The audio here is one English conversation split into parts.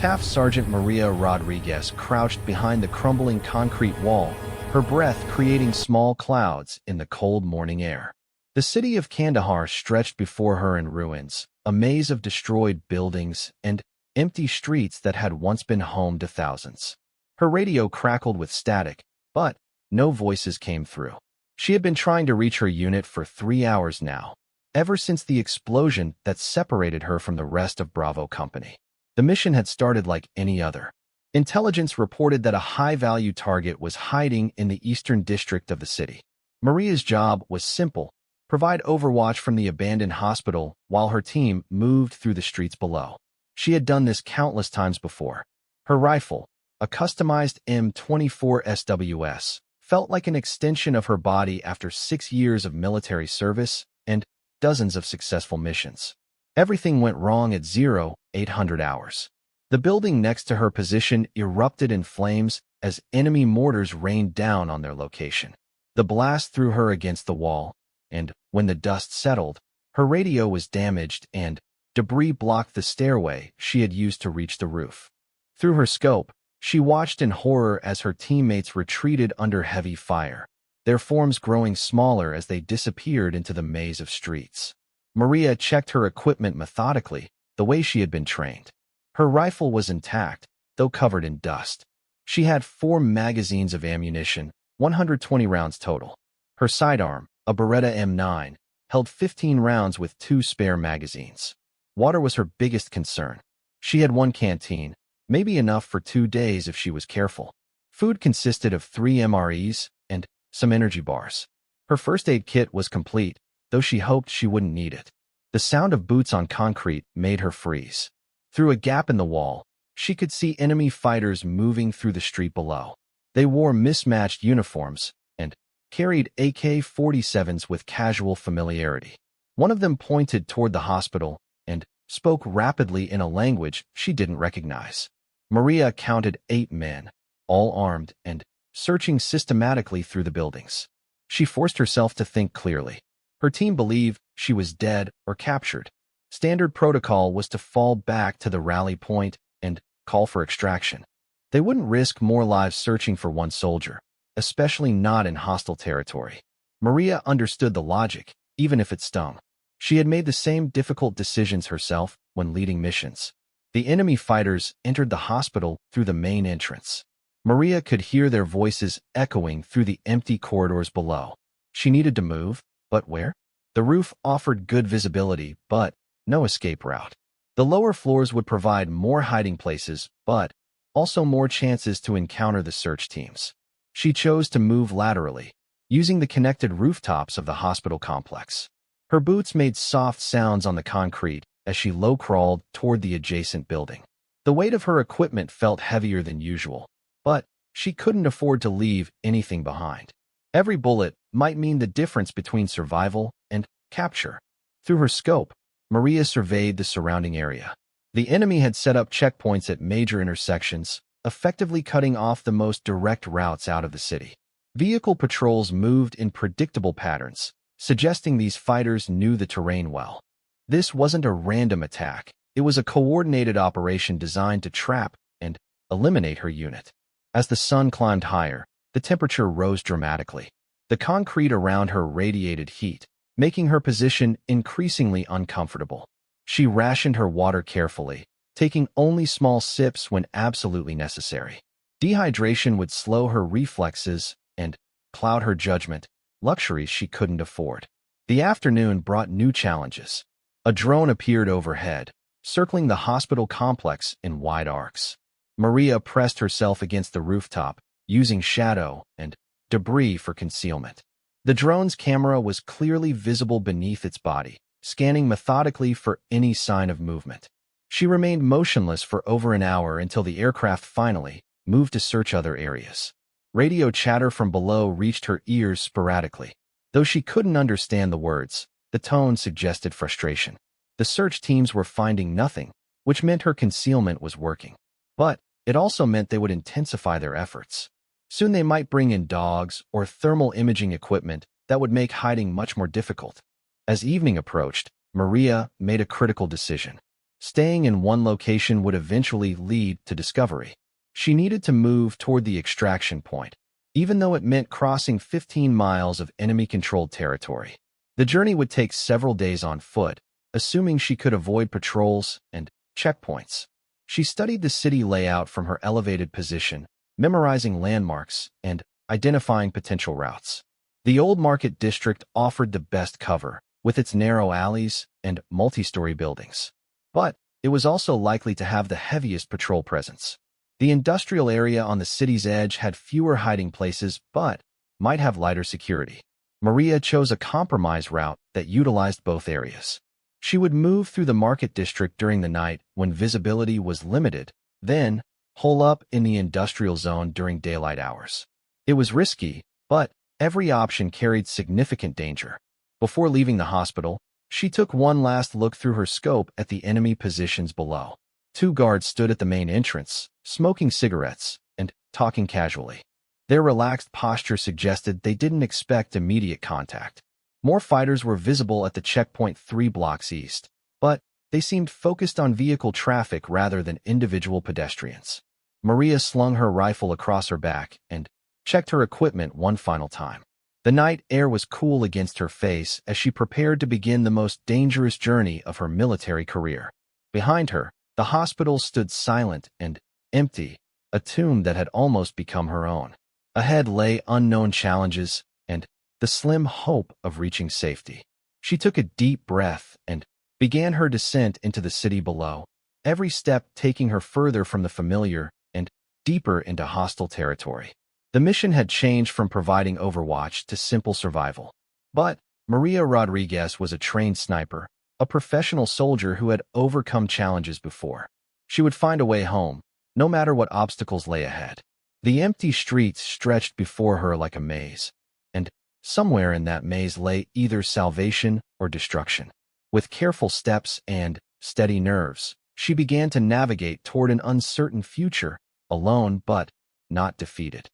Staff Sergeant Maria Rodriguez crouched behind the crumbling concrete wall, her breath creating small clouds in the cold morning air. The city of Kandahar stretched before her in ruins, a maze of destroyed buildings and empty streets that had once been home to thousands. Her radio crackled with static, but no voices came through. She had been trying to reach her unit for 3 hours now, ever since the explosion that separated her from the rest of Bravo Company. The mission had started like any other. Intelligence reported that a high-value target was hiding in the eastern district of the city. Maria's job was simple: provide overwatch from the abandoned hospital while her team moved through the streets below. She had done this countless times before. Her rifle, a customized M24 SWS, felt like an extension of her body after 6 years of military service and dozens of successful missions. Everything went wrong at 0800 hours. The building next to her position erupted in flames as enemy mortars rained down on their location. The blast threw her against the wall, and when the dust settled, her radio was damaged and debris blocked the stairway she had used to reach the roof. Through her scope, she watched in horror as her teammates retreated under heavy fire, their forms growing smaller as they disappeared into the maze of streets. Maria checked her equipment methodically, the way she had been trained. Her rifle was intact, though covered in dust. She had 4 magazines of ammunition, 120 rounds total. Her sidearm, a Beretta M9, held 15 rounds with 2 spare magazines. Water was her biggest concern. She had 1 canteen, maybe enough for 2 days if she was careful. Food consisted of 3 MREs and some energy bars. Her first aid kit was complete, though she hoped she wouldn't need it. The sound of boots on concrete made her freeze. Through a gap in the wall, she could see enemy fighters moving through the street below. They wore mismatched uniforms and carried AK-47s with casual familiarity. One of them pointed toward the hospital and spoke rapidly in a language she didn't recognize. Maria counted 8 men, all armed and searching systematically through the buildings. She forced herself to think clearly. Her team believed she was dead or captured. Standard protocol was to fall back to the rally point and call for extraction. They wouldn't risk more lives searching for one soldier, especially not in hostile territory. Maria understood the logic, even if it stung. She had made the same difficult decisions herself when leading missions. The enemy fighters entered the hospital through the main entrance. Maria could hear their voices echoing through the empty corridors below. She needed to move, but where? The roof offered good visibility, but no escape route. The lower floors would provide more hiding places, but also more chances to encounter the search teams. She chose to move laterally, using the connected rooftops of the hospital complex. Her boots made soft sounds on the concrete as she low-crawled toward the adjacent building. The weight of her equipment felt heavier than usual, but she couldn't afford to leave anything behind. Every bullet might mean the difference between survival and capture. Through her scope, Maria surveyed the surrounding area. The enemy had set up checkpoints at major intersections, effectively cutting off the most direct routes out of the city. Vehicle patrols moved in predictable patterns, suggesting these fighters knew the terrain well. This wasn't a random attack. It was a coordinated operation designed to trap and eliminate her unit. As the sun climbed higher, the temperature rose dramatically. The concrete around her radiated heat, making her position increasingly uncomfortable. She rationed her water carefully, taking only small sips when absolutely necessary. Dehydration would slow her reflexes and cloud her judgment, luxuries she couldn't afford. The afternoon brought new challenges. A drone appeared overhead, circling the hospital complex in wide arcs. Maria pressed herself against the rooftop, using shadow and debris for concealment. The drone's camera was clearly visible beneath its body, scanning methodically for any sign of movement. She remained motionless for over an hour until the aircraft finally moved to search other areas. Radio chatter from below reached her ears sporadically. Though she couldn't understand the words, the tone suggested frustration. The search teams were finding nothing, which meant her concealment was working. But it also meant they would intensify their efforts. Soon they might bring in dogs or thermal imaging equipment that would make hiding much more difficult. As evening approached, Maria made a critical decision. staying in one location would eventually lead to discovery. She needed to move toward the extraction point, even though it meant crossing 15 miles of enemy-controlled territory. The journey would take several days on foot, assuming she could avoid patrols and checkpoints. She studied the city layout from her elevated position, memorizing landmarks and identifying potential routes. The Old Market District offered the best cover, with its narrow alleys and multi-story buildings. But it was also likely to have the heaviest patrol presence. The industrial area on the city's edge had fewer hiding places, but might have lighter security. Maria chose a compromise route that utilized both areas. She would move through the market district during the night when visibility was limited, then hole up in the industrial zone during daylight hours. It was risky, but every option carried significant danger. Before leaving the hospital, she took one last look through her scope at the enemy positions below. 2 guards stood at the main entrance, smoking cigarettes and talking casually. Their relaxed posture suggested they didn't expect immediate contact. More fighters were visible at the checkpoint 3 blocks east, but they seemed focused on vehicle traffic rather than individual pedestrians. Maria slung her rifle across her back and checked her equipment one final time. The night air was cool against her face as she prepared to begin the most dangerous journey of her military career. Behind her, the hospital stood silent and empty, a tomb that had almost become her own. Ahead lay unknown challenges and the slim hope of reaching safety. She took a deep breath and began her descent into the city below, every step taking her further from the familiar and deeper into hostile territory. The mission had changed from providing overwatch to simple survival. But Maria Rodriguez was a trained sniper, a professional soldier who had overcome challenges before. She would find a way home, no matter what obstacles lay ahead. The empty streets stretched before her like a maze, and somewhere in that maze lay either salvation or destruction. With careful steps and steady nerves, she began to navigate toward an uncertain future, alone but not defeated.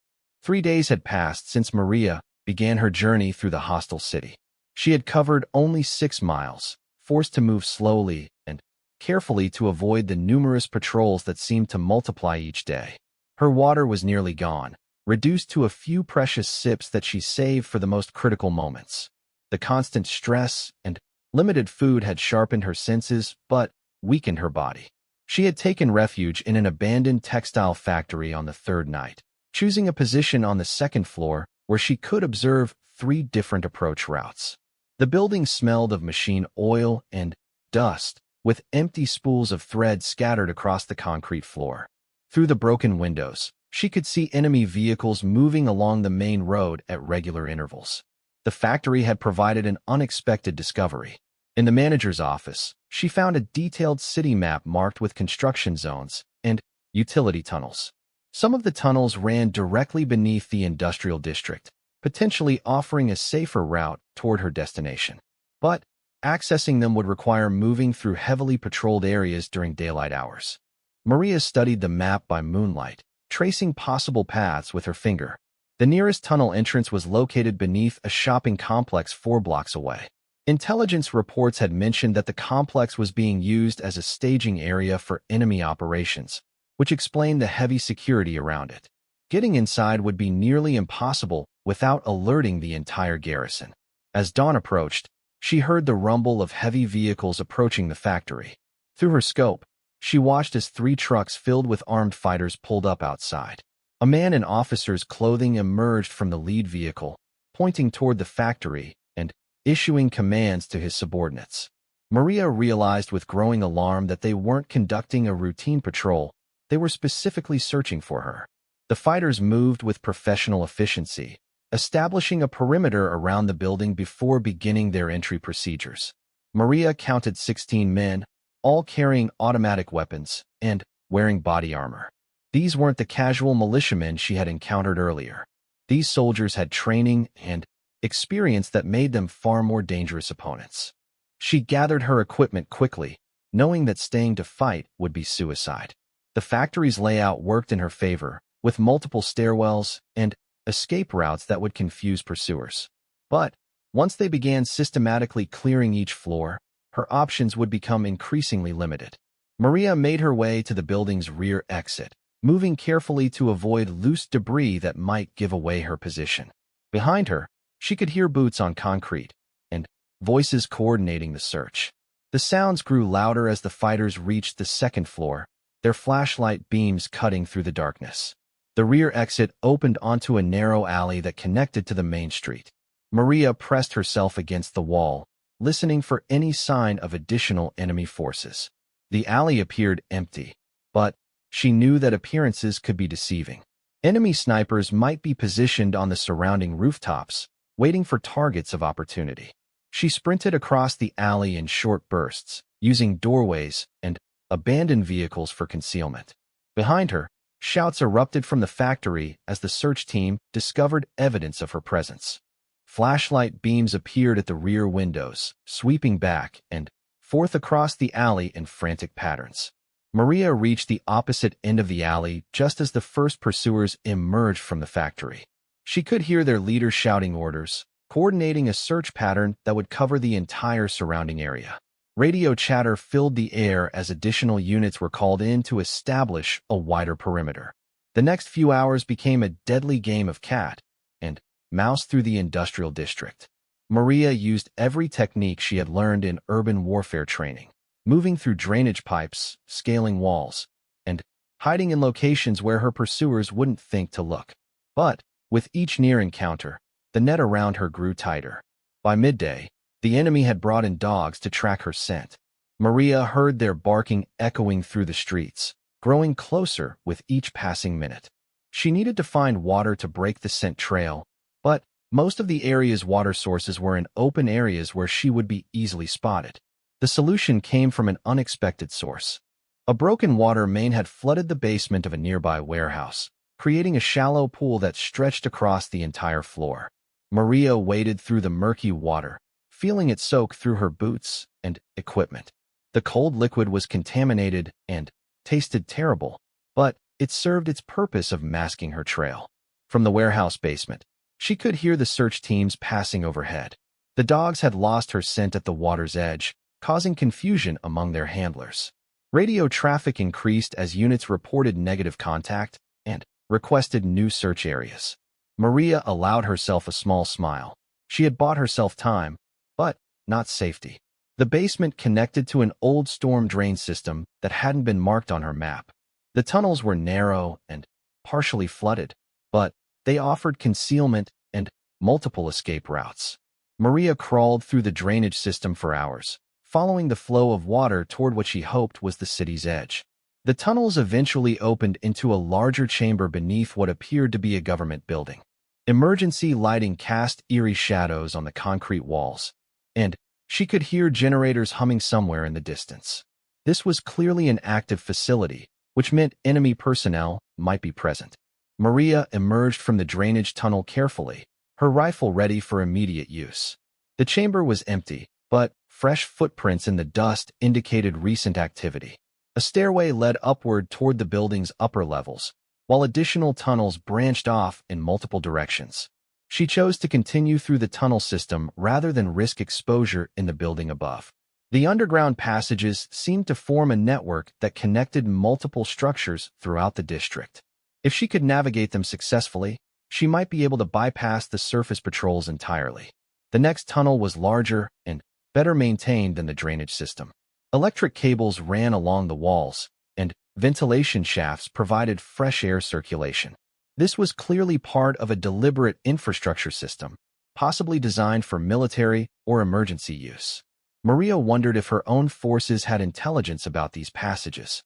3 days had passed since Maria began her journey through the hostile city. She had covered only 6 miles, forced to move slowly and carefully to avoid the numerous patrols that seemed to multiply each day. Her water was nearly gone, reduced to a few precious sips that she saved for the most critical moments. The constant stress and limited food had sharpened her senses but weakened her body. She had taken refuge in an abandoned textile factory on the 3rd night, choosing a position on the 2nd floor where she could observe 3 different approach routes. The building smelled of machine oil and dust, with empty spools of thread scattered across the concrete floor. Through the broken windows, she could see enemy vehicles moving along the main road at regular intervals. The factory had provided an unexpected discovery. In the manager's office, she found a detailed city map marked with construction zones and utility tunnels. Some of the tunnels ran directly beneath the industrial district, potentially offering a safer route toward her destination. But accessing them would require moving through heavily patrolled areas during daylight hours. Maria studied the map by moonlight, tracing possible paths with her finger. The nearest tunnel entrance was located beneath a shopping complex 4 blocks away. Intelligence reports had mentioned that the complex was being used as a staging area for enemy operations, which explained the heavy security around it. Getting inside would be nearly impossible without alerting the entire garrison. As dawn approached, she heard the rumble of heavy vehicles approaching the factory. Through her scope, she watched as 3 trucks filled with armed fighters pulled up outside. A man in officer's clothing emerged from the lead vehicle, pointing toward the factory and issuing commands to his subordinates. Maria realized with growing alarm that they weren't conducting a routine patrol, they were specifically searching for her. The fighters moved with professional efficiency, establishing a perimeter around the building before beginning their entry procedures. Maria counted 16 men, all carrying automatic weapons and wearing body armor. These weren't the casual militiamen she had encountered earlier. These soldiers had training and experience that made them far more dangerous opponents. She gathered her equipment quickly, knowing that staying to fight would be suicide. The factory's layout worked in her favor, with multiple stairwells and escape routes that would confuse pursuers. But once they began systematically clearing each floor, her options would become increasingly limited. Maria made her way to the building's rear exit, moving carefully to avoid loose debris that might give away her position. Behind her, she could hear boots on concrete and voices coordinating the search. The sounds grew louder as the fighters reached the second floor, their flashlight beams cutting through the darkness. The rear exit opened onto a narrow alley that connected to the main street. Maria pressed herself against the wall, listening for any sign of additional enemy forces. The alley appeared empty, but she knew that appearances could be deceiving. Enemy snipers might be positioned on the surrounding rooftops, waiting for targets of opportunity. She sprinted across the alley in short bursts, using doorways and abandoned vehicles for concealment. Behind her, shouts erupted from the factory as the search team discovered evidence of her presence. Flashlight beams appeared at the rear windows, sweeping back and forth across the alley in frantic patterns. Maria reached the opposite end of the alley just as the first pursuers emerged from the factory. She could hear their leaders shouting orders, coordinating a search pattern that would cover the entire surrounding area. Radio chatter filled the air as additional units were called in to establish a wider perimeter. The next few hours became a deadly game of cat and mouse through the industrial district. Maria used every technique she had learned in urban warfare training, moving through drainage pipes, scaling walls, and hiding in locations where her pursuers wouldn't think to look. But with each near encounter, the net around her grew tighter. By midday, the enemy had brought in dogs to track her scent. Maria heard their barking echoing through the streets, growing closer with each passing minute. She needed to find water to break the scent trail, but most of the area's water sources were in open areas where she would be easily spotted. The solution came from an unexpected source. A broken water main had flooded the basement of a nearby warehouse, creating a shallow pool that stretched across the entire floor. Maria waded through the murky water, feeling it soak through her boots and equipment. The cold liquid was contaminated and tasted terrible, but it served its purpose of masking her trail. From the warehouse basement, she could hear the search teams passing overhead. The dogs had lost her scent at the water's edge, causing confusion among their handlers. Radio traffic increased as units reported negative contact and requested new search areas. Maria allowed herself a small smile. She had bought herself time, but not safety. The basement connected to an old storm drain system that hadn't been marked on her map. The tunnels were narrow and partially flooded, but they offered concealment and multiple escape routes. Maria crawled through the drainage system for hours, following the flow of water toward what she hoped was the city's edge. The tunnels eventually opened into a larger chamber beneath what appeared to be a government building. Emergency lighting cast eerie shadows on the concrete walls, and she could hear generators humming somewhere in the distance. This was clearly an active facility, which meant enemy personnel might be present. Maria emerged from the drainage tunnel carefully, her rifle ready for immediate use. The chamber was empty, but fresh footprints in the dust indicated recent activity. A stairway led upward toward the building's upper levels, while additional tunnels branched off in multiple directions. She chose to continue through the tunnel system rather than risk exposure in the building above. The underground passages seemed to form a network that connected multiple structures throughout the district. If she could navigate them successfully, she might be able to bypass the surface patrols entirely. The next tunnel was larger and better maintained than the drainage system. Electric cables ran along the walls, and ventilation shafts provided fresh air circulation. This was clearly part of a deliberate infrastructure system, possibly designed for military or emergency use. Maria wondered if her own forces had intelligence about these passages.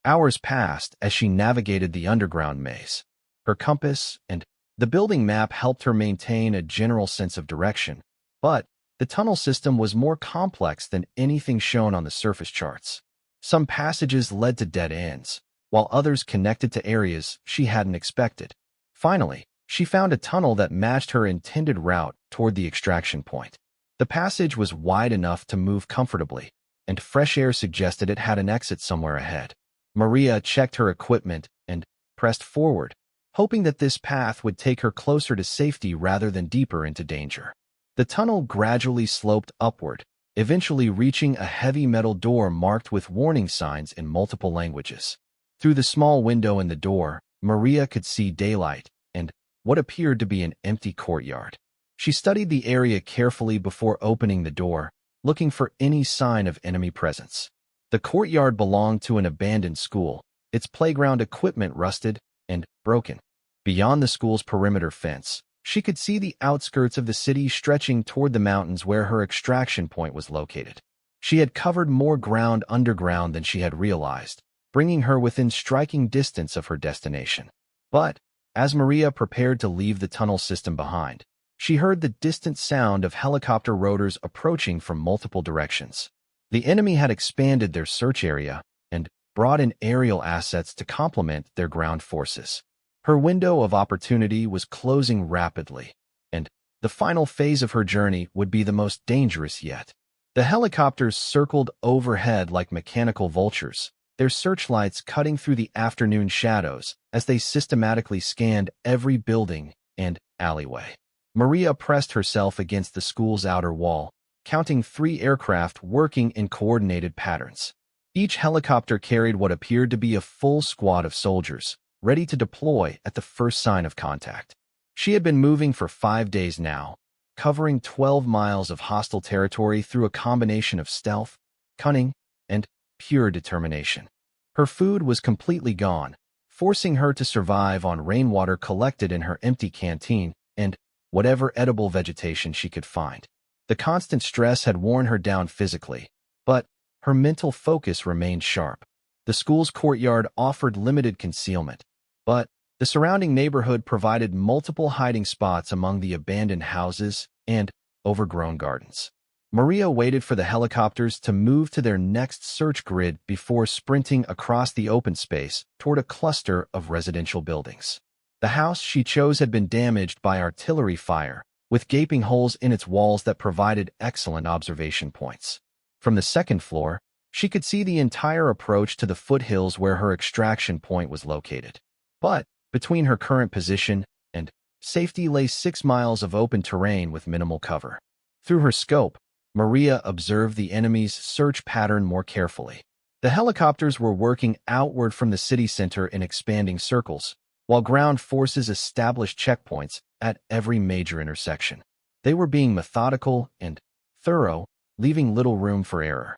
Hours passed as she navigated the underground maze. Her compass and the building map helped her maintain a general sense of direction, but the tunnel system was more complex than anything shown on the surface charts. Some passages led to dead ends, while others connected to areas she hadn't expected. Finally, she found a tunnel that matched her intended route toward the extraction point. The passage was wide enough to move comfortably, and fresh air suggested it had an exit somewhere ahead. Maria checked her equipment and pressed forward, hoping that this path would take her closer to safety rather than deeper into danger. The tunnel gradually sloped upward, eventually reaching a heavy metal door marked with warning signs in multiple languages. Through the small window in the door, Maria could see daylight and what appeared to be an empty courtyard. She studied the area carefully before opening the door, looking for any sign of enemy presence. The courtyard belonged to an abandoned school, its playground equipment rusted and broken. Beyond the school's perimeter fence, she could see the outskirts of the city stretching toward the mountains where her extraction point was located. She had covered more ground underground than she had realized, bringing her within striking distance of her destination. But, as Maria prepared to leave the tunnel system behind, she heard the distant sound of helicopter rotors approaching from multiple directions. The enemy had expanded their search area and brought in aerial assets to complement their ground forces. Her window of opportunity was closing rapidly, and the final phase of her journey would be the most dangerous yet. The helicopters circled overhead like mechanical vultures, their searchlights cutting through the afternoon shadows as they systematically scanned every building and alleyway. Maria pressed herself against the school's outer wall, counting 3 aircraft working in coordinated patterns. Each helicopter carried what appeared to be a full squad of soldiers, ready to deploy at the first sign of contact. She had been moving for 5 days now, covering 12 miles of hostile territory through a combination of stealth, cunning, and pure determination. Her food was completely gone, forcing her to survive on rainwater collected in her empty canteen and whatever edible vegetation she could find. The constant stress had worn her down physically, but her mental focus remained sharp. The school's courtyard offered limited concealment, but the surrounding neighborhood provided multiple hiding spots among the abandoned houses and overgrown gardens. Maria waited for the helicopters to move to their next search grid before sprinting across the open space toward a cluster of residential buildings. The house she chose had been damaged by artillery fire, with gaping holes in its walls that provided excellent observation points. From the second floor, she could see the entire approach to the foothills where her extraction point was located. But between her current position and safety lay 6 miles of open terrain with minimal cover. Through her scope, Maria observed the enemy's search pattern more carefully. The helicopters were working outward from the city center in expanding circles, while ground forces established checkpoints at every major intersection. They were being methodical and thorough, leaving little room for error.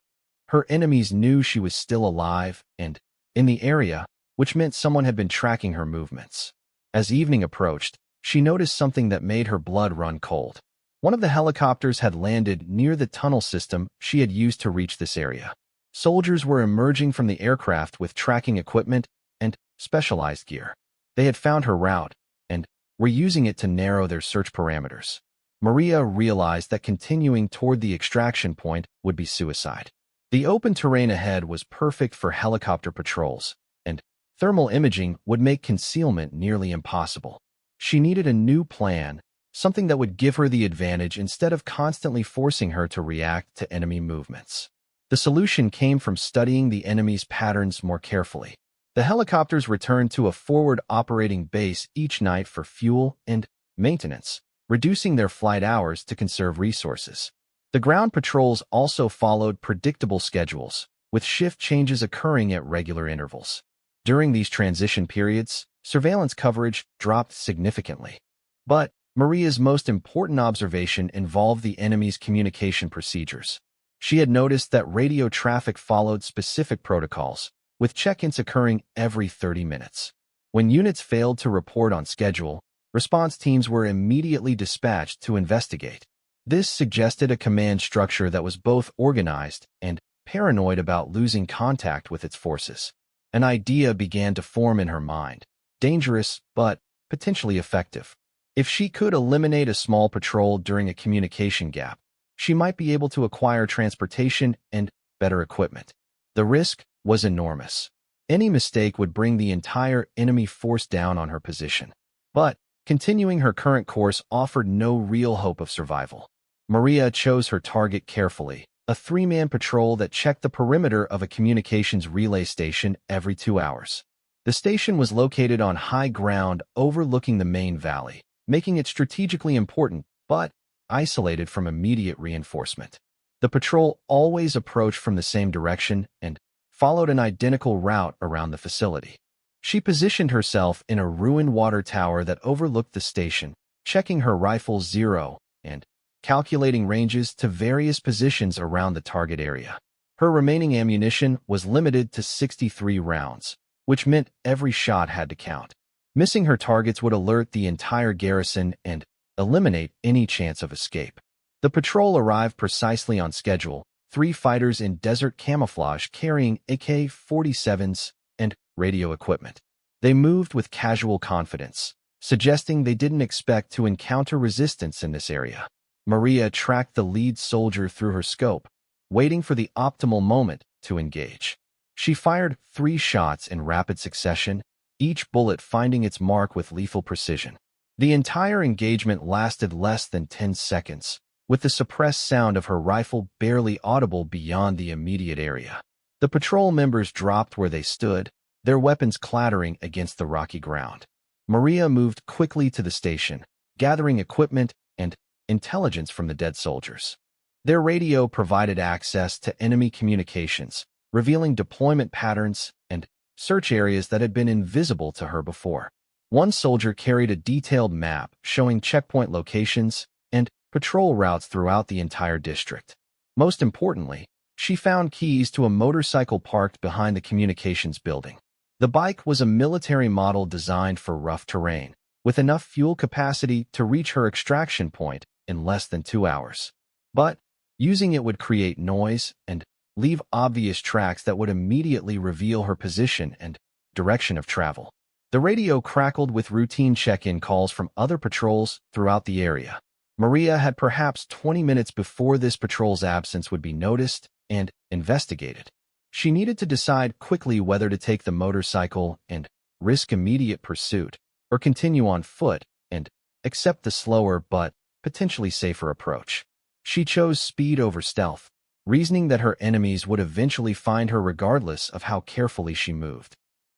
Her enemies knew she was still alive and in the area, which meant someone had been tracking her movements. As evening approached, she noticed something that made her blood run cold. One of the helicopters had landed near the tunnel system she had used to reach this area. Soldiers were emerging from the aircraft with tracking equipment and specialized gear. They had found her route and were using it to narrow their search parameters. Maria realized that continuing toward the extraction point would be suicide. The open terrain ahead was perfect for helicopter patrols, and thermal imaging would make concealment nearly impossible. She needed a new plan, something that would give her the advantage instead of constantly forcing her to react to enemy movements. The solution came from studying the enemy's patterns more carefully. The helicopters returned to a forward operating base each night for fuel and maintenance, reducing their flight hours to conserve resources. The ground patrols also followed predictable schedules, with shift changes occurring at regular intervals. During these transition periods, surveillance coverage dropped significantly. But Maria's most important observation involved the enemy's communication procedures. She had noticed that radio traffic followed specific protocols, with check-ins occurring every 30 minutes. When units failed to report on schedule, response teams were immediately dispatched to investigate. This suggested a command structure that was both organized and paranoid about losing contact with its forces. An idea began to form in her mind, dangerous but potentially effective. If she could eliminate a small patrol during a communication gap, she might be able to acquire transportation and better equipment. The risk was enormous. Any mistake would bring the entire enemy force down on her position. But continuing her current course offered no real hope of survival. Maria chose her target carefully, a 3-man patrol that checked the perimeter of a communications relay station every 2 hours. The station was located on high ground overlooking the main valley, making it strategically important, but isolated from immediate reinforcement. The patrol always approached from the same direction and followed an identical route around the facility. She positioned herself in a ruined water tower that overlooked the station, checking her rifle's zero and calculating ranges to various positions around the target area. Her remaining ammunition was limited to 63 rounds, which meant every shot had to count. Missing her targets would alert the entire garrison and eliminate any chance of escape. The patrol arrived precisely on schedule, 3 fighters in desert camouflage carrying AK-47s and radio equipment. They moved with casual confidence, suggesting they didn't expect to encounter resistance in this area. Maria tracked the lead soldier through her scope, waiting for the optimal moment to engage. She fired 3 shots in rapid succession, each bullet finding its mark with lethal precision. The entire engagement lasted less than 10 seconds, with the suppressed sound of her rifle barely audible beyond the immediate area. The patrol members dropped where they stood, their weapons clattering against the rocky ground. Maria moved quickly to the station, gathering equipment and intelligence from the dead soldiers. Their radio provided access to enemy communications, revealing deployment patterns and search areas that had been invisible to her before. One soldier carried a detailed map showing checkpoint locations and patrol routes throughout the entire district. Most importantly, she found keys to a motorcycle parked behind the communications building. The bike was a military model designed for rough terrain, with enough fuel capacity to reach her extraction point in less than 2 hours. But using it would create noise and leave obvious tracks that would immediately reveal her position and direction of travel. The radio crackled with routine check-in calls from other patrols throughout the area. Maria had perhaps 20 minutes before this patrol's absence would be noticed and investigated. She needed to decide quickly whether to take the motorcycle and risk immediate pursuit, or continue on foot and accept the slower but potentially safer approach. She chose speed over stealth, reasoning that her enemies would eventually find her regardless of how carefully she moved.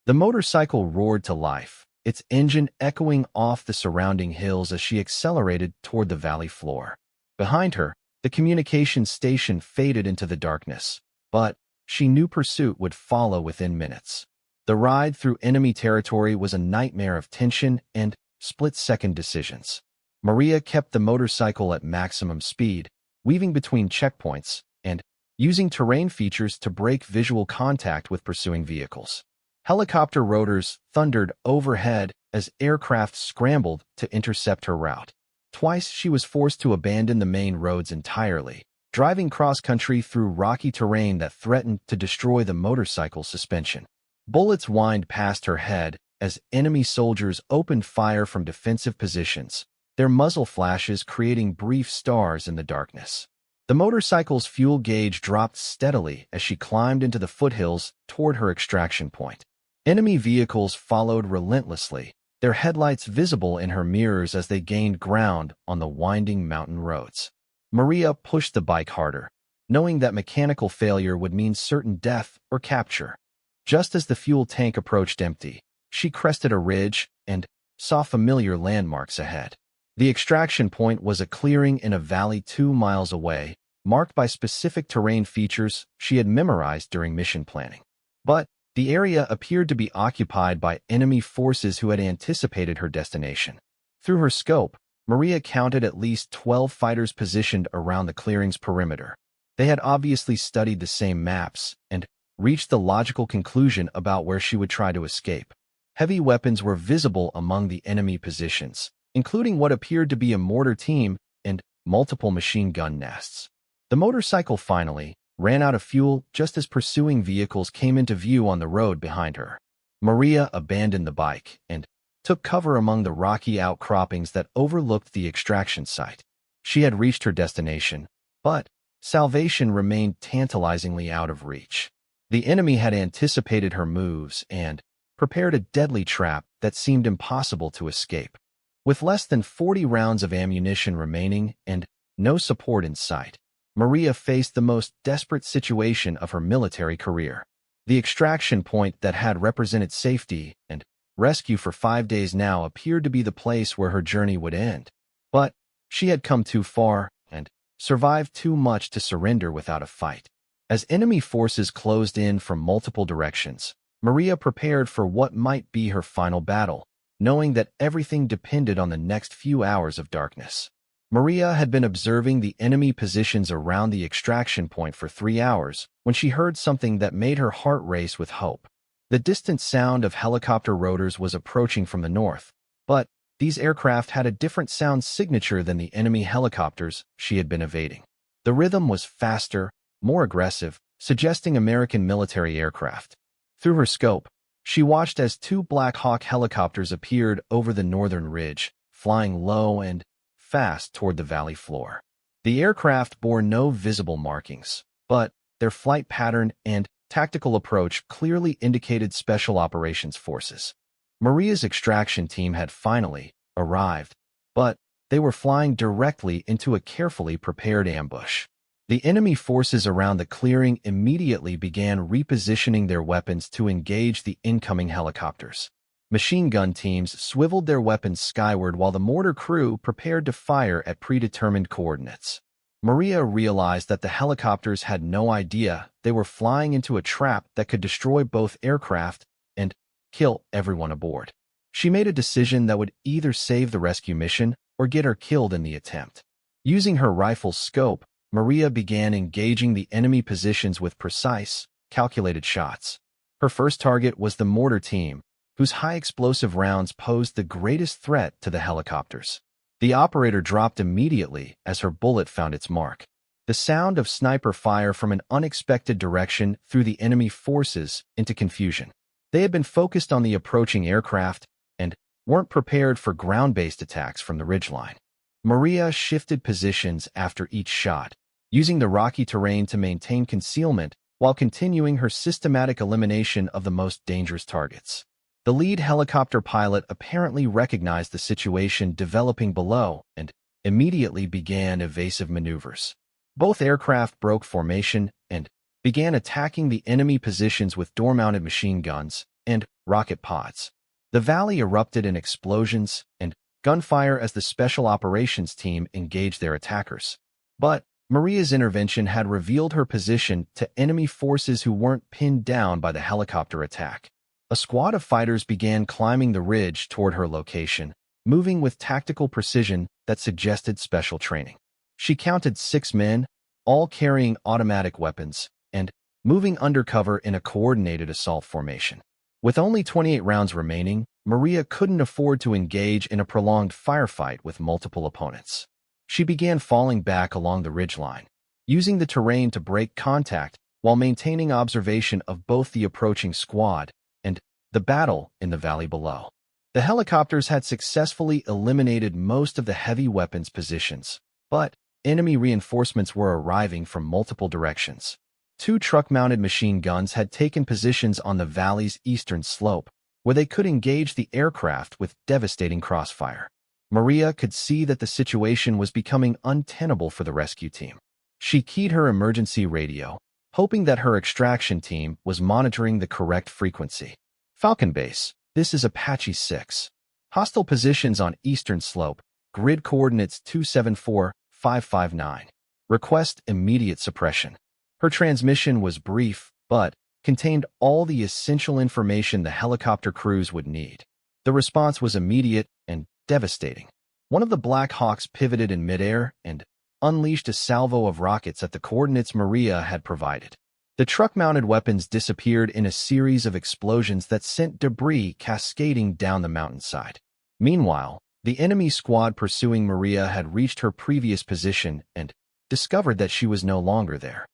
The motorcycle roared to life, its engine echoing off the surrounding hills as she accelerated toward the valley floor. Behind her, the communications station faded into the darkness, but she knew pursuit would follow within minutes. The ride through enemy territory was a nightmare of tension and split-second decisions. Maria kept the motorcycle at maximum speed, weaving between checkpoints and using terrain features to break visual contact with pursuing vehicles. Helicopter rotors thundered overhead as aircraft scrambled to intercept her route. Twice she was forced to abandon the main roads entirely, driving cross-country through rocky terrain that threatened to destroy the motorcycle's suspension. Bullets whined past her head as enemy soldiers opened fire from defensive positions, their muzzle flashes creating brief stars in the darkness. The motorcycle's fuel gauge dropped steadily as she climbed into the foothills toward her extraction point. Enemy vehicles followed relentlessly, their headlights visible in her mirrors as they gained ground on the winding mountain roads. Maria pushed the bike harder, knowing that mechanical failure would mean certain death or capture. Just as the fuel tank approached empty, she crested a ridge and saw familiar landmarks ahead. The extraction point was a clearing in a valley 2 miles away, marked by specific terrain features she had memorized during mission planning. But the area appeared to be occupied by enemy forces who had anticipated her destination. Through her scope, Maria counted at least 12 fighters positioned around the clearing's perimeter. They had obviously studied the same maps and reached the logical conclusion about where she would try to escape. Heavy weapons were visible among the enemy positions, including what appeared to be a mortar team and multiple machine gun nests. The motorcycle finally ran out of fuel just as pursuing vehicles came into view on the road behind her. Maria abandoned the bike and took cover among the rocky outcroppings that overlooked the extraction site. She had reached her destination, but salvation remained tantalizingly out of reach. The enemy had anticipated her moves and prepared a deadly trap that seemed impossible to escape. With less than 40 rounds of ammunition remaining and no support in sight, Maria faced the most desperate situation of her military career. The extraction point that had represented safety and rescue for 5 days now appeared to be the place where her journey would end. But she had come too far, and survived too much to surrender without a fight. As enemy forces closed in from multiple directions, Maria prepared for what might be her final battle, knowing that everything depended on the next few hours of darkness. Maria had been observing the enemy positions around the extraction point for 3 hours when she heard something that made her heart race with hope. The distant sound of helicopter rotors was approaching from the north, but these aircraft had a different sound signature than the enemy helicopters she had been evading. The rhythm was faster, more aggressive, suggesting American military aircraft. Through her scope, she watched as 2 Black Hawk helicopters appeared over the northern ridge, flying low and fast toward the valley floor. The aircraft bore no visible markings, but their flight pattern and tactical approach clearly indicated Special Operations Forces. Maria's extraction team had finally arrived, but they were flying directly into a carefully prepared ambush. The enemy forces around the clearing immediately began repositioning their weapons to engage the incoming helicopters. Machine gun teams swiveled their weapons skyward while the mortar crew prepared to fire at predetermined coordinates. Maria realized that the helicopters had no idea they were flying into a trap that could destroy both aircraft and kill everyone aboard. She made a decision that would either save the rescue mission or get her killed in the attempt. Using her rifle's scope, Maria began engaging the enemy positions with precise, calculated shots. Her first target was the mortar team, whose high explosive rounds posed the greatest threat to the helicopters. The operator dropped immediately as her bullet found its mark. The sound of sniper fire from an unexpected direction threw the enemy forces into confusion. They had been focused on the approaching aircraft and weren't prepared for ground-based attacks from the ridgeline. Maria shifted positions after each shot, using the rocky terrain to maintain concealment while continuing her systematic elimination of the most dangerous targets. The lead helicopter pilot apparently recognized the situation developing below and immediately began evasive maneuvers. Both aircraft broke formation and began attacking the enemy positions with door-mounted machine guns and rocket pods. The valley erupted in explosions and gunfire as the Special Operations team engaged their attackers. But Maria's intervention had revealed her position to enemy forces who weren't pinned down by the helicopter attack. A squad of fighters began climbing the ridge toward her location, moving with tactical precision that suggested special training. She counted 6 men, all carrying automatic weapons, and moving undercover in a coordinated assault formation. With only 28 rounds remaining, Maria couldn't afford to engage in a prolonged firefight with multiple opponents. She began falling back along the ridgeline, using the terrain to break contact while maintaining observation of both the approaching squad and the battle in the valley below. The helicopters had successfully eliminated most of the heavy weapons positions, but enemy reinforcements were arriving from multiple directions. 2 truck-mounted machine guns had taken positions on the valley's eastern slope, where they could engage the aircraft with devastating crossfire. Maria could see that the situation was becoming untenable for the rescue team. She keyed her emergency radio, hoping that her extraction team was monitoring the correct frequency. Falcon Base, this is Apache 6. Hostile positions on eastern slope, grid coordinates 274559. Request immediate suppression. Her transmission was brief, but contained all the essential information the helicopter crews would need. The response was immediate and devastating. One of the Black Hawks pivoted in midair and unleashed a salvo of rockets at the coordinates Maria had provided. The truck-mounted weapons disappeared in a series of explosions that sent debris cascading down the mountainside. Meanwhile, the enemy squad pursuing Maria had reached her previous position and discovered that she was no longer there.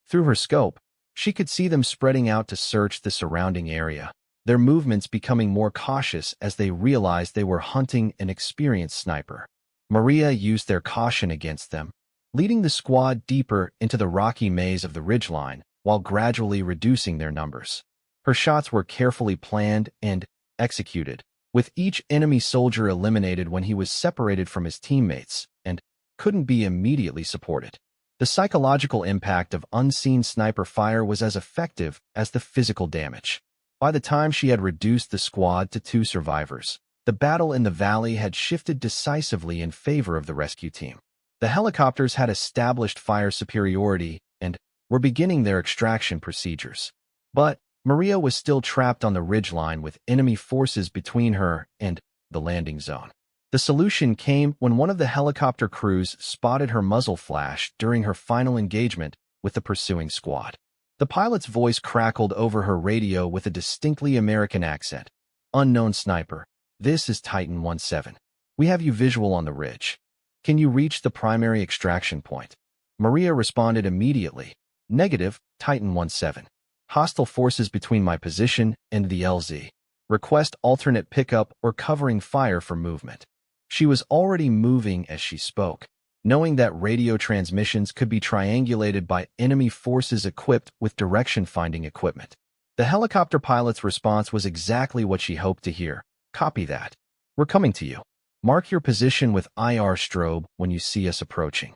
Through her scope, she could see them spreading out to search the surrounding area, their movements becoming more cautious as they realized they were hunting an experienced sniper. Maria used their caution against them, leading the squad deeper into the rocky maze of the ridgeline while gradually reducing their numbers. Her shots were carefully planned and executed, with each enemy soldier eliminated when he was separated from his teammates and couldn't be immediately supported. The psychological impact of unseen sniper fire was as effective as the physical damage. By the time she had reduced the squad to 2 survivors, the battle in the valley had shifted decisively in favor of the rescue team. The helicopters had established fire superiority and were beginning their extraction procedures. But Maria was still trapped on the ridgeline with enemy forces between her and the landing zone. The solution came when one of the helicopter crews spotted her muzzle flash during her final engagement with the pursuing squad. The pilot's voice crackled over her radio with a distinctly American accent. "Unknown sniper, this is Titan 17. We have you visual on the ridge. Can you reach the primary extraction point?" Maria responded immediately. "Negative, Titan 17. Hostile forces between my position and the LZ. Request alternate pickup or covering fire for movement." She was already moving as she spoke, knowing that radio transmissions could be triangulated by enemy forces equipped with direction-finding equipment. The helicopter pilot's response was exactly what she hoped to hear. "Copy that. We're coming to you. Mark your position with IR strobe when you see us approaching."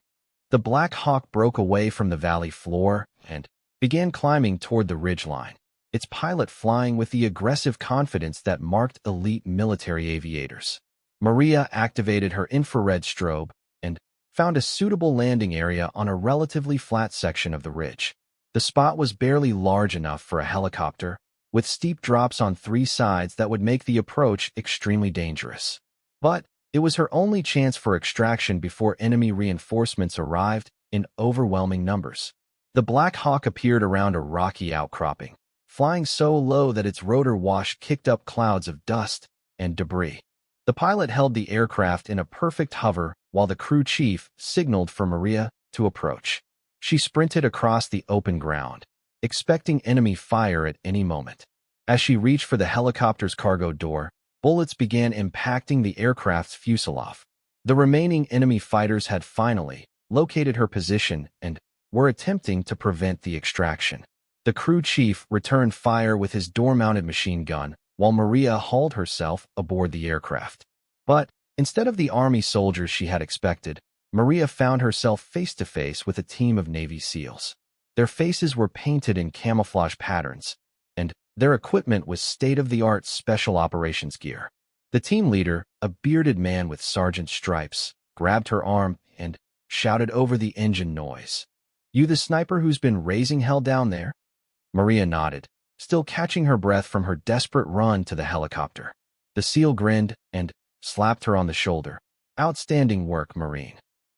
The Black Hawk broke away from the valley floor and began climbing toward the ridgeline, its pilot flying with the aggressive confidence that marked elite military aviators. Maria activated her infrared strobe and found a suitable landing area on a relatively flat section of the ridge. The spot was barely large enough for a helicopter, with steep drops on three sides that would make the approach extremely dangerous. But it was her only chance for extraction before enemy reinforcements arrived in overwhelming numbers. The Black Hawk appeared around a rocky outcropping, flying so low that its rotor wash kicked up clouds of dust and debris. The pilot held the aircraft in a perfect hover while the crew chief signaled for Maria to approach. She sprinted across the open ground, expecting enemy fire at any moment. As she reached for the helicopter's cargo door, bullets began impacting the aircraft's fuselage. The remaining enemy fighters had finally located her position and were attempting to prevent the extraction. The crew chief returned fire with his door-mounted machine gun, while Maria hauled herself aboard the aircraft. But instead of the army soldiers she had expected, Maria found herself face-to-face with a team of Navy SEALs. Their faces were painted in camouflage patterns, and their equipment was state-of-the-art special operations gear. The team leader, a bearded man with sergeant stripes, grabbed her arm and shouted over the engine noise. "You the sniper who's been raising hell down there?" Maria nodded, still catching her breath from her desperate run to the helicopter. The SEAL grinned and slapped her on the shoulder. "Outstanding work, Marine.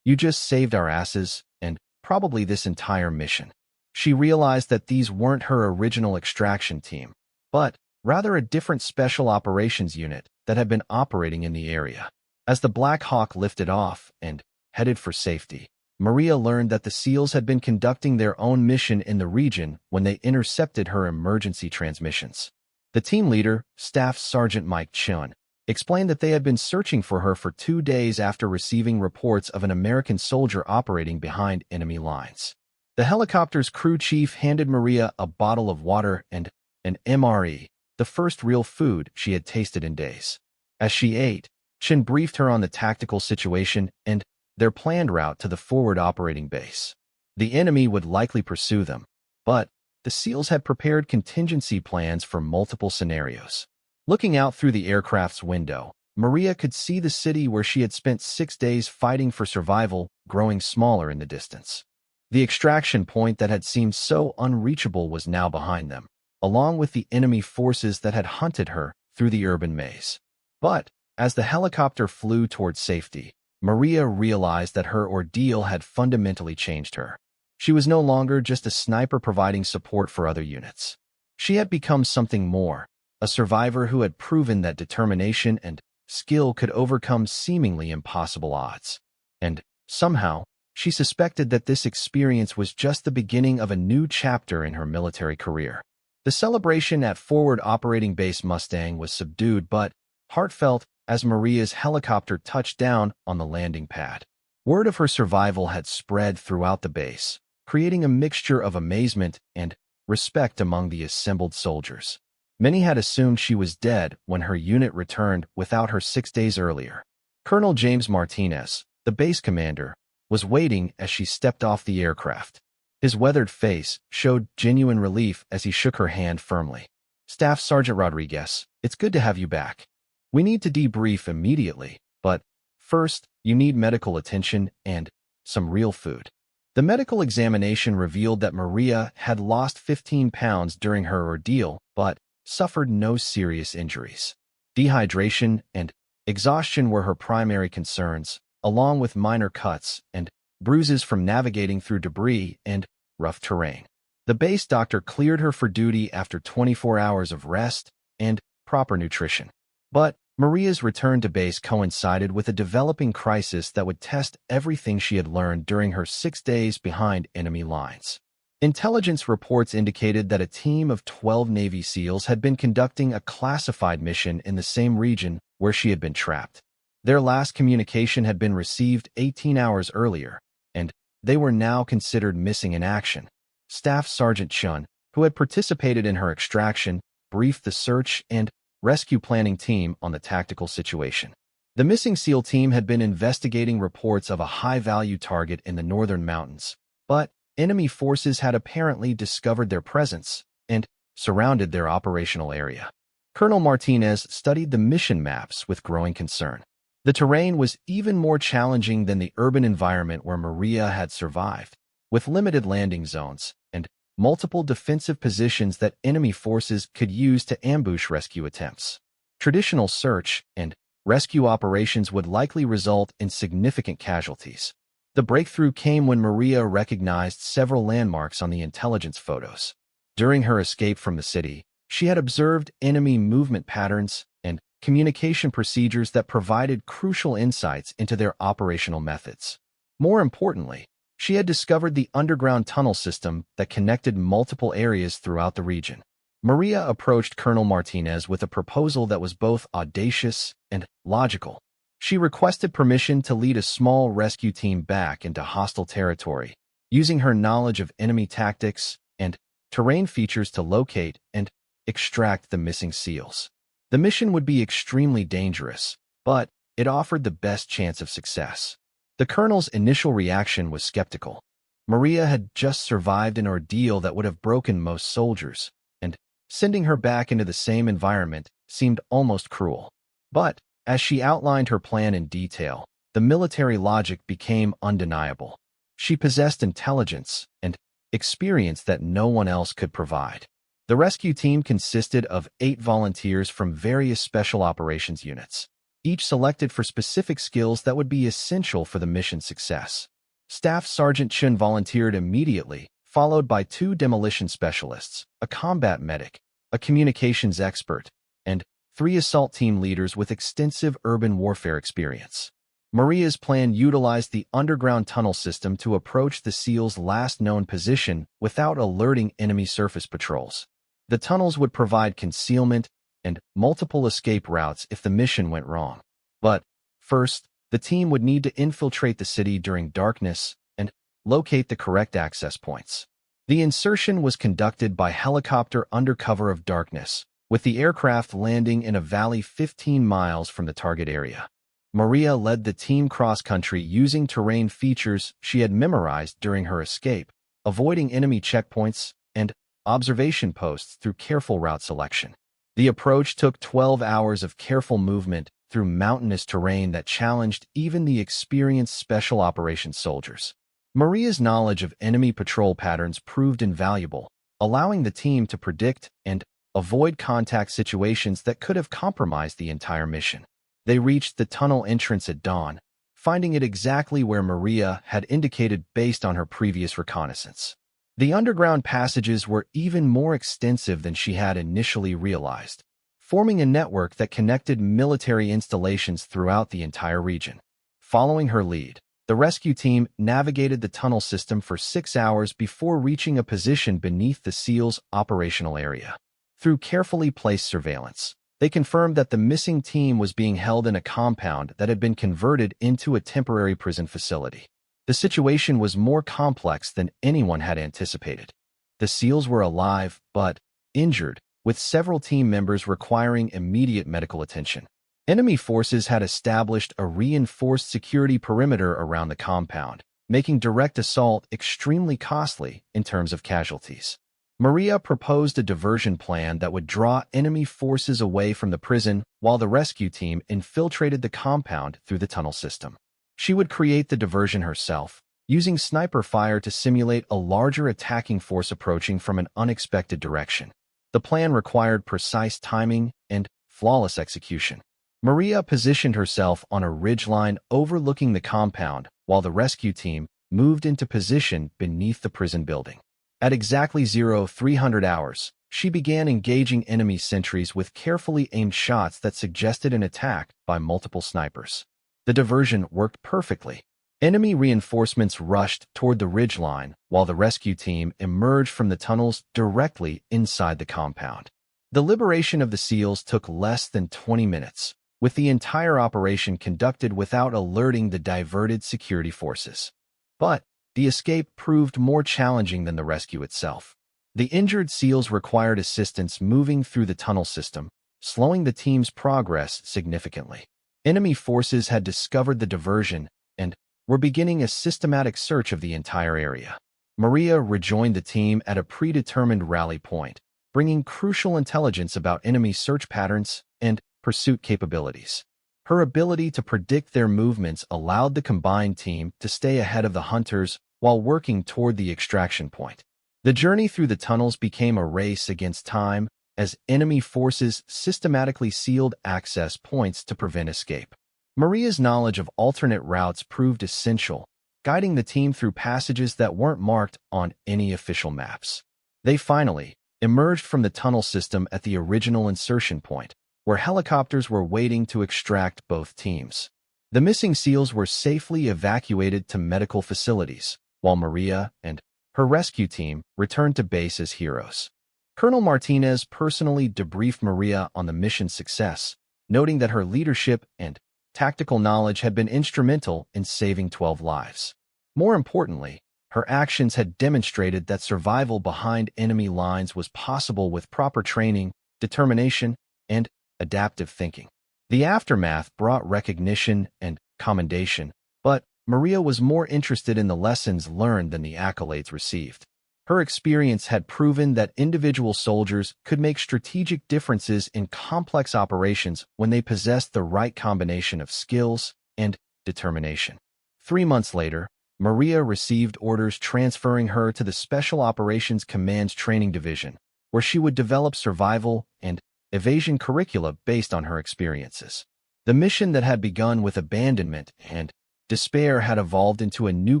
You just saved our asses, and probably this entire mission." She realized that these weren't her original extraction team, but rather a different special operations unit that had been operating in the area. As the Black Hawk lifted off and headed for safety, Maria learned that the SEALs had been conducting their own mission in the region when they intercepted her emergency transmissions. The team leader, Staff Sergeant Mike Chun, explained that they had been searching for her for 2 days after receiving reports of an American soldier operating behind enemy lines. The helicopter's crew chief handed Maria a bottle of water and an MRE, the first real food she had tasted in days. As she ate, Chin briefed her on the tactical situation and their planned route to the forward operating base. The enemy would likely pursue them, but the SEALs had prepared contingency plans for multiple scenarios. Looking out through the aircraft's window, Maria could see the city where she had spent 6 days fighting for survival growing smaller in the distance. The extraction point that had seemed so unreachable was now behind them, along with the enemy forces that had hunted her through the urban maze. But as the helicopter flew toward safety, Maria realized that her ordeal had fundamentally changed her. She was no longer just a sniper providing support for other units. She had become something more, a survivor who had proven that determination and skill could overcome seemingly impossible odds. And somehow, she suspected that this experience was just the beginning of a new chapter in her military career. The celebration at Forward Operating Base Mustang was subdued but heartfelt as Maria's helicopter touched down on the landing pad. Word of her survival had spread throughout the base, creating a mixture of amazement and respect among the assembled soldiers. Many had assumed she was dead when her unit returned without her 6 days earlier. Colonel James Martinez, the base commander, was waiting as she stepped off the aircraft. His weathered face showed genuine relief as he shook her hand firmly. "Staff Sergeant Rodriguez, it's good to have you back. We need to debrief immediately, but first, you need medical attention and some real food. The medical examination revealed that Maria had lost 15 pounds during her ordeal, but suffered no serious injuries. Dehydration and exhaustion were her primary concerns, along with minor cuts and bruises from navigating through debris and rough terrain. The base doctor cleared her for duty after 24 hours of rest and proper nutrition. But Maria's return to base coincided with a developing crisis that would test everything she had learned during her 6 days behind enemy lines. Intelligence reports indicated that a team of 12 Navy SEALs had been conducting a classified mission in the same region where she had been trapped. Their last communication had been received 18 hours earlier, and they were now considered missing in action. Staff Sergeant Chun, who had participated in her extraction, briefed the search and rescue planning team on the tactical situation. The missing SEAL team had been investigating reports of a high-value target in the northern mountains, but enemy forces had apparently discovered their presence and surrounded their operational area. Colonel Martinez studied the mission maps with growing concern. The terrain was even more challenging than the urban environment where Maria had survived, with limited landing zones and multiple defensive positions that enemy forces could use to ambush rescue attempts. Traditional search and rescue operations would likely result in significant casualties. The breakthrough came when Maria recognized several landmarks on the intelligence photos. During her escape from the city, she had observed enemy movement patterns and communication procedures that provided crucial insights into their operational methods. More importantly, she had discovered the underground tunnel system that connected multiple areas throughout the region. Maria approached Colonel Martinez with a proposal that was both audacious and logical. She requested permission to lead a small rescue team back into hostile territory, using her knowledge of enemy tactics and terrain features to locate and extract the missing SEALs. The mission would be extremely dangerous, but it offered the best chance of success. The colonel's initial reaction was skeptical. Maria had just survived an ordeal that would have broken most soldiers, and sending her back into the same environment seemed almost cruel. But as she outlined her plan in detail, the military logic became undeniable. She possessed intelligence and experience that no one else could provide. The rescue team consisted of 8 volunteers from various special operations units, each selected for specific skills that would be essential for the mission's success. Staff Sergeant Chun volunteered immediately, followed by 2 demolition specialists, a combat medic, a communications expert, and 3 assault team leaders with extensive urban warfare experience. Maria's plan utilized the underground tunnel system to approach the SEAL's last known position without alerting enemy surface patrols. The tunnels would provide concealment and multiple escape routes if the mission went wrong. But first, the team would need to infiltrate the city during darkness and locate the correct access points. The insertion was conducted by helicopter under cover of darkness, with the aircraft landing in a valley 15 miles from the target area. Maria led the team cross-country using terrain features she had memorized during her escape, avoiding enemy checkpoints and observation posts through careful route selection. The approach took 12 hours of careful movement through mountainous terrain that challenged even the experienced special operations soldiers. Maria's knowledge of enemy patrol patterns proved invaluable, allowing the team to predict and avoid contact situations that could have compromised the entire mission. They reached the tunnel entrance at dawn, finding it exactly where Maria had indicated based on her previous reconnaissance. The underground passages were even more extensive than she had initially realized, forming a network that connected military installations throughout the entire region. Following her lead, the rescue team navigated the tunnel system for 6 hours before reaching a position beneath the SEAL's operational area. Through carefully placed surveillance, they confirmed that the missing team was being held in a compound that had been converted into a temporary prison facility. The situation was more complex than anyone had anticipated. The SEALs were alive, but injured, with several team members requiring immediate medical attention. Enemy forces had established a reinforced security perimeter around the compound, making direct assault extremely costly in terms of casualties. Maria proposed a diversion plan that would draw enemy forces away from the prison while the rescue team infiltrated the compound through the tunnel system. She would create the diversion herself, using sniper fire to simulate a larger attacking force approaching from an unexpected direction. The plan required precise timing and flawless execution. Maria positioned herself on a ridgeline overlooking the compound while the rescue team moved into position beneath the prison building. At exactly 0300 hours, she began engaging enemy sentries with carefully aimed shots that suggested an attack by multiple snipers. The diversion worked perfectly. Enemy reinforcements rushed toward the ridgeline while the rescue team emerged from the tunnels directly inside the compound. The liberation of the SEALs took less than 20 minutes, with the entire operation conducted without alerting the diverted security forces. But the escape proved more challenging than the rescue itself. The injured SEALs required assistance moving through the tunnel system, slowing the team's progress significantly. Enemy forces had discovered the diversion and were beginning a systematic search of the entire area. Maria rejoined the team at a predetermined rally point, bringing crucial intelligence about enemy search patterns and pursuit capabilities. Her ability to predict their movements allowed the combined team to stay ahead of the hunters while working toward the extraction point. The journey through the tunnels became a race against time as enemy forces systematically sealed access points to prevent escape. Maria's knowledge of alternate routes proved essential, guiding the team through passages that weren't marked on any official maps. They finally emerged from the tunnel system at the original insertion point, where helicopters were waiting to extract both teams. The missing SEALs were safely evacuated to medical facilities, while Maria and her rescue team returned to base as heroes. Colonel Martinez personally debriefed Maria on the mission's success, noting that her leadership and tactical knowledge had been instrumental in saving 12 lives. More importantly, her actions had demonstrated that survival behind enemy lines was possible with proper training, determination, and adaptive thinking. The aftermath brought recognition and commendation, but Maria was more interested in the lessons learned than the accolades received. Her experience had proven that individual soldiers could make strategic differences in complex operations when they possessed the right combination of skills and determination. 3 months later, Maria received orders transferring her to the Special Operations Command's Training Division, where she would develop survival and evasion curricula based on her experiences. The mission that had begun with abandonment and despair had evolved into a new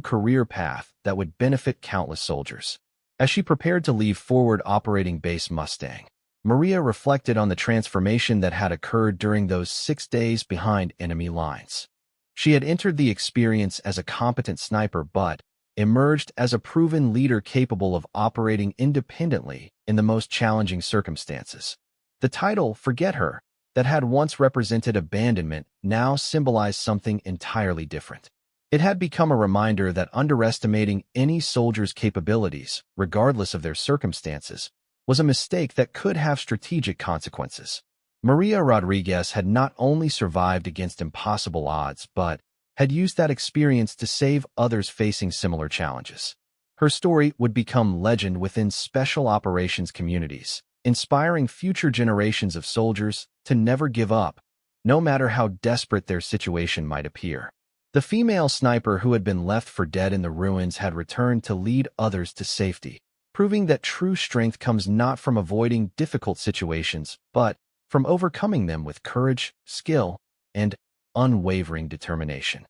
career path that would benefit countless soldiers. As she prepared to leave Forward Operating Base Mustang, Maria reflected on the transformation that had occurred during those 6 days behind enemy lines. She had entered the experience as a competent sniper but emerged as a proven leader capable of operating independently in the most challenging circumstances. The title, Forget Her, that had once represented abandonment now symbolized something entirely different. It had become a reminder that underestimating any soldier's capabilities, regardless of their circumstances, was a mistake that could have strategic consequences. Maria Rodriguez had not only survived against impossible odds, but had used that experience to save others facing similar challenges. Her story would become legend within special operations communities, inspiring future generations of soldiers to never give up, no matter how desperate their situation might appear. The female sniper who had been left for dead in the ruins had returned to lead others to safety, proving that true strength comes not from avoiding difficult situations, but from overcoming them with courage, skill, and unwavering determination.